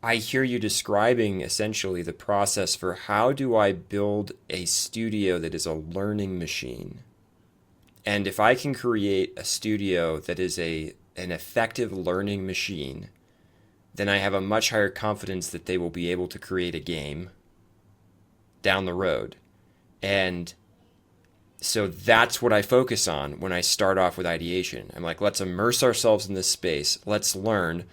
I hear you describing essentially the process for how do I build a studio that is a learning machine. And if I can create a studio that is an effective learning machine, then I have a much higher confidence that they will be able to create a game down the road. And so that's what I focus on when I start off with ideation. I'm like, let's immerse ourselves in this space. Let's learn.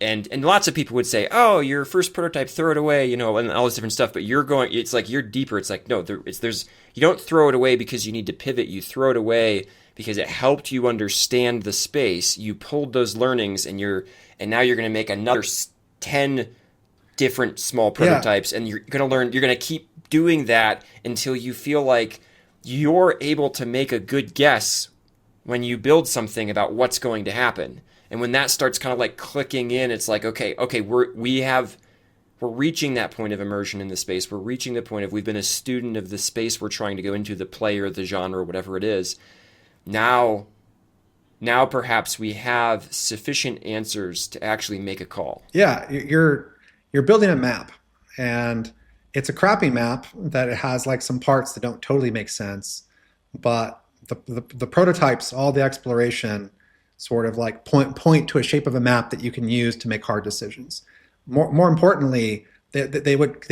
And lots of people would say, "Oh, your first prototype, throw it away," and all this different stuff. But you're going, it's like you're deeper. It's like no, there's you don't throw it away because you need to pivot. You throw it away because it helped you understand the space. You pulled those learnings, and now you're going to make another 10 different small Yeah, prototypes, and you're going to learn. You're going to keep doing that until you feel like you're able to make a good guess when you build something about what's going to happen. And when that starts kind of like clicking in, it's like, okay, we're reaching that point of immersion in the space. We're reaching the point of we've been a student of the space we're trying to go into, the play or the genre, whatever it is. Now, now perhaps we have sufficient answers to actually make a call. yeah. You're building a map, and it's a crappy map that it has like some parts that don't totally make sense, but the prototypes, all the exploration, sort of like point to a shape of a map that you can use to make hard decisions. More importantly, they would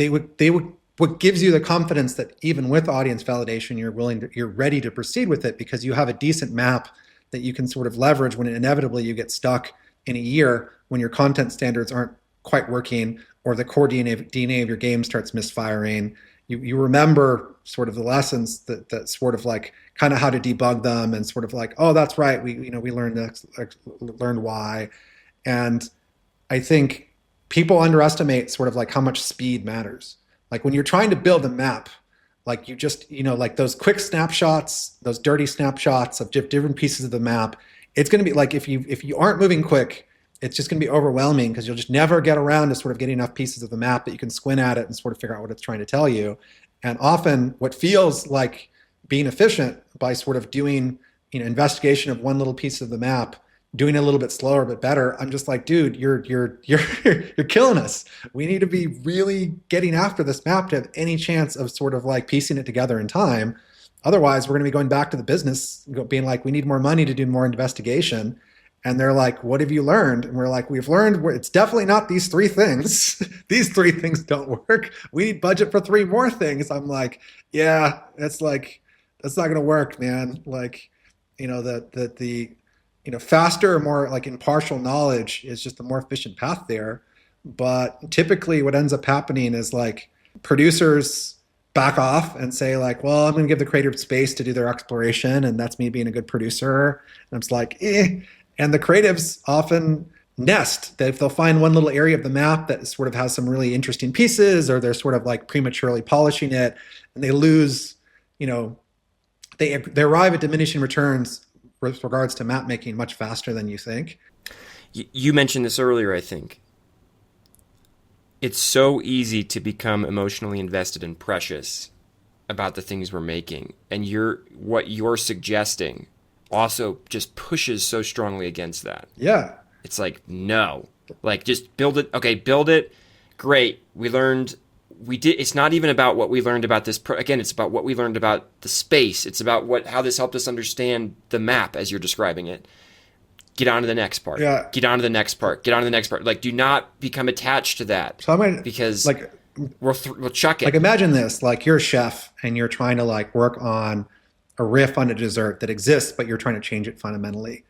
what gives you the confidence that even with audience validation, you're ready to proceed with it because you have a decent map that you can sort of leverage when inevitably you get stuck in a year when your content standards aren't quite working or the core DNA of your game starts misfiring. You remember sort of the lessons that sort of like kind of how to debug them and sort of like, oh, that's right, we learned why. And I think people underestimate sort of like how much speed matters. Like when you're trying to build a map, like you just, like those quick snapshots, those dirty snapshots of different pieces of the map, it's going to be like if you aren't moving quick, it's just going to be overwhelming because you'll just never get around to sort of getting enough pieces of the map that you can squint at it and sort of figure out what it's trying to tell you. And often what feels like being efficient by sort of doing, investigation of one little piece of the map, doing it a little bit slower but better. I'm just like, dude, you're killing us. We need to be really getting after this map to have any chance of sort of like piecing it together in time. Otherwise, we're going to be going back to the business, being like, we need more money to do more investigation. And they're like, what have you learned? And we're like, we've learned it's definitely not these three things. These three things don't work. We need budget for three more things. I'm like, yeah, it's like, that's not going to work, man. Like, the faster, more like impartial knowledge is just a more efficient path there. But typically what ends up happening is like producers back off and say like, well, I'm going to give the creative space to do their exploration. And that's me being a good producer. And it's like, eh. And the creatives often nest that if they'll find one little area of the map that sort of has some really interesting pieces, or they're sort of like prematurely polishing it, and they lose, you know, they arrive at diminishing returns with regards to map making much faster than you think. You mentioned this earlier, I think. It's so easy to become emotionally invested and precious about the things we're making. And what you're suggesting also just pushes so strongly against that. Yeah. It's like, no. Like just build it. Okay, build it. Great. It's not even about what we learned about this again, it's about what we learned about the space. It's about how this helped us understand the map as you're describing it. Get on to the next part. Yeah. Get on to the next part. Get on to the next part. Like, do not become attached to that So I'm gonna because like we'll chuck like it. imagine this, like you're a chef and you're trying to like work on a riff on a dessert that exists, but you're trying to change it fundamentally.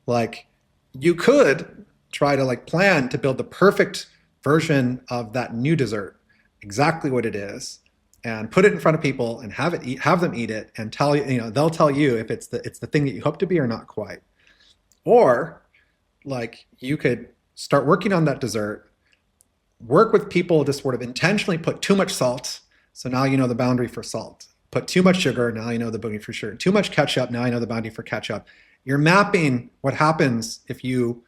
Like you could try to like plan to build the perfect version of that new dessert, exactly what it is, and put it in front of people and have them eat it and tell you, they'll tell you if it's the thing that you hope to be or not quite. Or like you could start working on that dessert, work with people to sort of intentionally put too much salt. So now you know the boundary for salt. Put too much sugar, now you know the boundary for sugar. Too much ketchup, now you know the boundary for ketchup. You're mapping what happens if you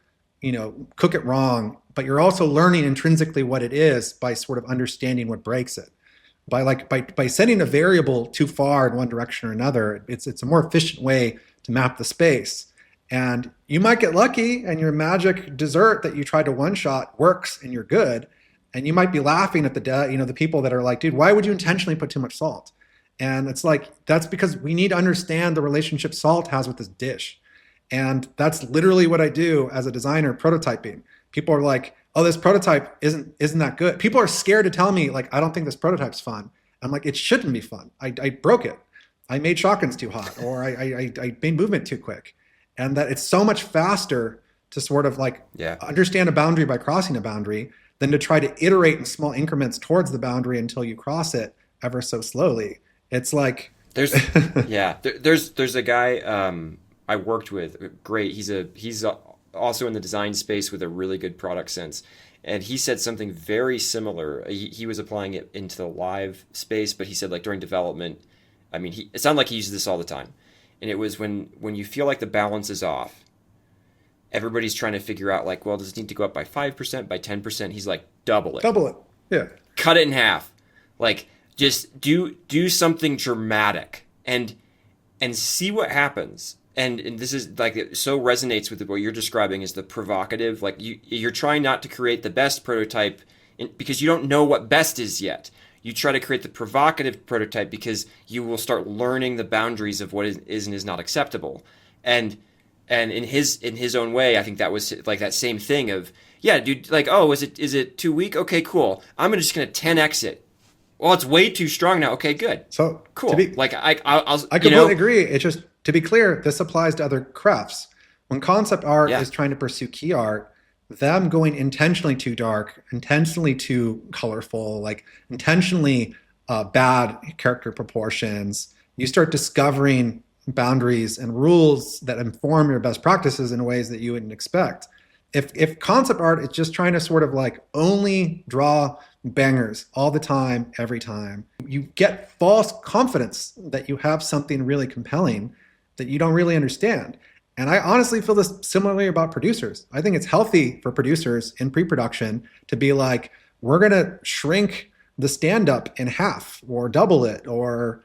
cook it wrong, but you're also learning intrinsically what it is by sort of understanding what breaks it. By setting a variable too far in one direction or another, it's a more efficient way to map the space. And you might get lucky and your magic dessert that you tried to one shot works and you're good. And you might be laughing at the people that are like, dude, why would you intentionally put too much salt? And it's like, that's because we need to understand the relationship salt has with this dish. And that's literally what I do as a designer prototyping. People are like, oh, this prototype isn't that good. People are scared to tell me, like, I don't think this prototype's fun. I'm like, it shouldn't be fun. I broke it. I made shotguns too hot, or I made movement too quick. And that it's so much faster to sort of like Yeah. understand a boundary by crossing a boundary than to try to iterate in small increments towards the boundary until you cross it ever so slowly. It's like, There's yeah, there's a guy I worked with. Great. He's also in the design space with a really good product sense. And he said something very similar. He was applying it into the live space, but he said like during development, I mean, it sounded like he uses this all the time. And it was when you feel like the balance is off, everybody's trying to figure out like, well, does it need to go up by 5%, by 10%? He's like, double it. double it. Yeah. Cut it in half. Like just do something dramatic and see what happens. And this is like it so resonates with what you're describing as the provocative. Like you're trying not to create the best prototype because you don't know what best is yet. You try to create the provocative prototype because you will start learning the boundaries of what is and is not acceptable. And in his own way, I think that was like that same thing of yeah, dude. Like oh, is it too weak? Okay, cool. just gonna 10x it. Well, it's way too strong now. Okay, good. So Cool. Like I'll I completely agree. It's just to be clear, this applies to other crafts. When concept art yeah, is trying to pursue key art, them going intentionally too dark, intentionally too colorful, like intentionally bad character proportions, you start discovering boundaries and rules that inform your best practices in ways that you wouldn't expect. If concept art is just trying to sort of like only draw bangers all the time, every time, you get false confidence that you have something really compelling that you don't really understand. And I honestly feel this similarly about producers. I think it's healthy for producers in pre-production to be like, we're going to shrink the stand-up in half or double it or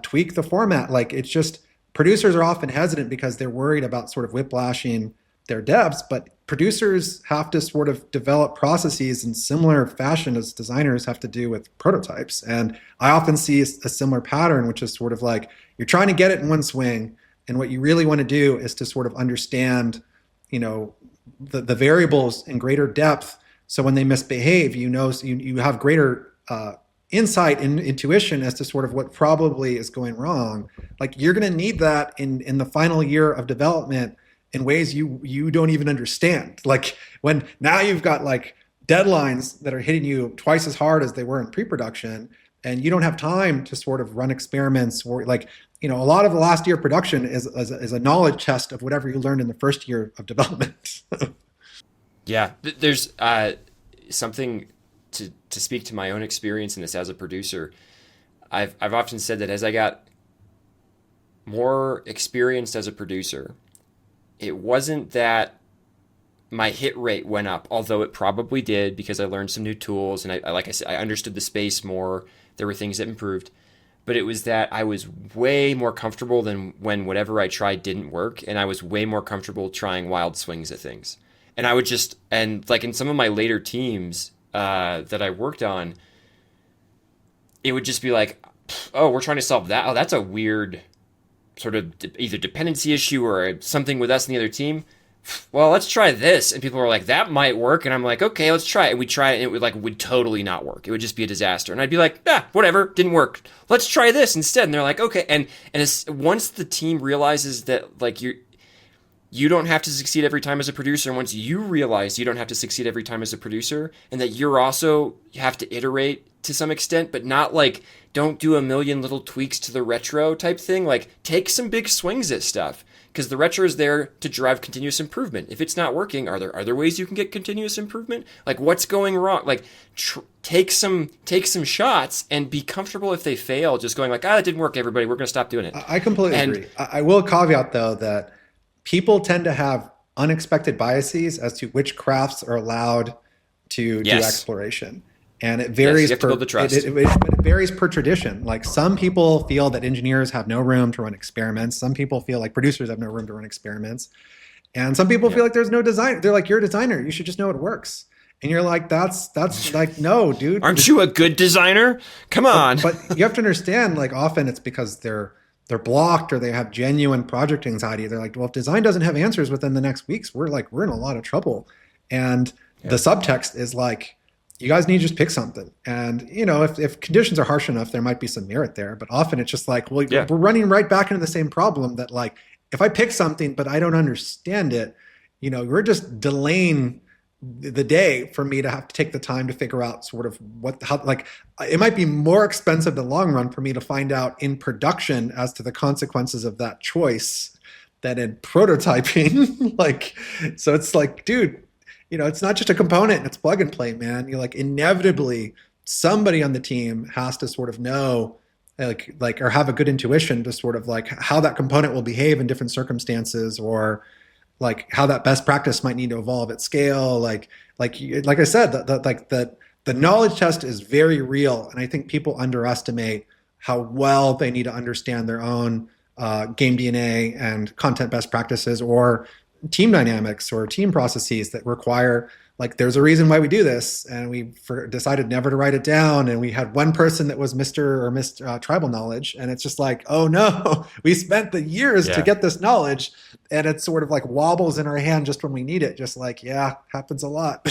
tweak the format. Like it's just producers are often hesitant because they're worried about sort of whiplashing their devs, but producers have to sort of develop processes in similar fashion as designers have to do with prototypes. And I often see a similar pattern, which is sort of like you're trying to get it in one swing. And what you really want to do is to sort of understand, the variables in greater depth. So when they misbehave, you have greater insight and intuition as to sort of what probably is going wrong. Like you're going to need that in the final year of development in ways you don't even understand. Like when now you've got like deadlines that are hitting you twice as hard as they were in pre-production, and you don't have time to sort of run experiments or like, a lot of the last year of production is a knowledge test of whatever you learned in the first year of development. yeah. There's something to speak to my own experience in this as a producer. I've often said that as I got more experienced as a producer, it wasn't that my hit rate went up, although it probably did because I learned some new tools and I like I said, I understood the space more. There were things that improved, but it was that I was way more comfortable than when whatever I tried didn't work, and I was way more comfortable trying wild swings at things. And I would and like in some of my later teams that I worked on, it would just be like, oh, we're trying to solve that. Oh, that's a weird sort of either dependency issue or something with us and the other team. Well, let's try this. And people were like, that might work. And I'm like, okay, let's try it. And we try it and it would totally not work. It would just be a disaster. And I'd be like, whatever, didn't work. Let's try this instead. And they're like, okay. And once the team realizes that like you don't have to succeed every time as a producer, and once you realize you don't have to succeed every time as a producer, and that you have to iterate to some extent, but not like don't do a million little tweaks to the retro type thing. Like take some big swings at stuff. Because the retro is there to drive continuous improvement. If it's not working, are there other ways you can get continuous improvement? Like what's going wrong? Like take some shots and be comfortable if they fail. Just going like, that didn't work, everybody. We're going to stop doing it. I completely agree. I will caveat though that people tend to have unexpected biases as to which crafts are allowed to do exploration. And it Yes, varies you have to per build the trust. but it varies per tradition. Like some people feel that engineers have no room to run experiments. Some people feel like producers have no room to run experiments. And some people Yeah. feel like there's no design. They're like, you're a designer. You should just know it works. And you're like, that's like, no, dude. Aren't you a good designer? Come on. But you have to understand, like often it's because they're blocked or they have genuine project anxiety. They're like, well, if design doesn't have answers within the next weeks, we're in a lot of trouble. And the Yeah. subtext is like, you guys need to just pick something. And if conditions are harsh enough, there might be some merit there. But often it's just like, well, Yeah. we're running right back into the same problem that like, if I pick something but I don't understand it, we're just delaying the day for me to have to take the time to figure out sort of how, like, it might be more expensive in the long run for me to find out in production as to the consequences of that choice than in prototyping. Like, so it's like, dude, it's not just a component, it's plug and play, man. You're like, inevitably somebody on the team has to sort of know, like or have a good intuition to sort of like how that component will behave in different circumstances, or like how that best practice might need to evolve at scale. Like I said, the knowledge test is very real, and I think people underestimate how well they need to understand their own game DNA and content best practices, or team dynamics or team processes that require, like, there's a reason why we do this, and we decided never to write it down, and we had one person that was Mr. or Miss Tribal Knowledge, and it's just like, oh no, we spent the years to Yeah. get this knowledge, and it sort of like wobbles in our hand just when we need it. Just like, yeah, happens a lot.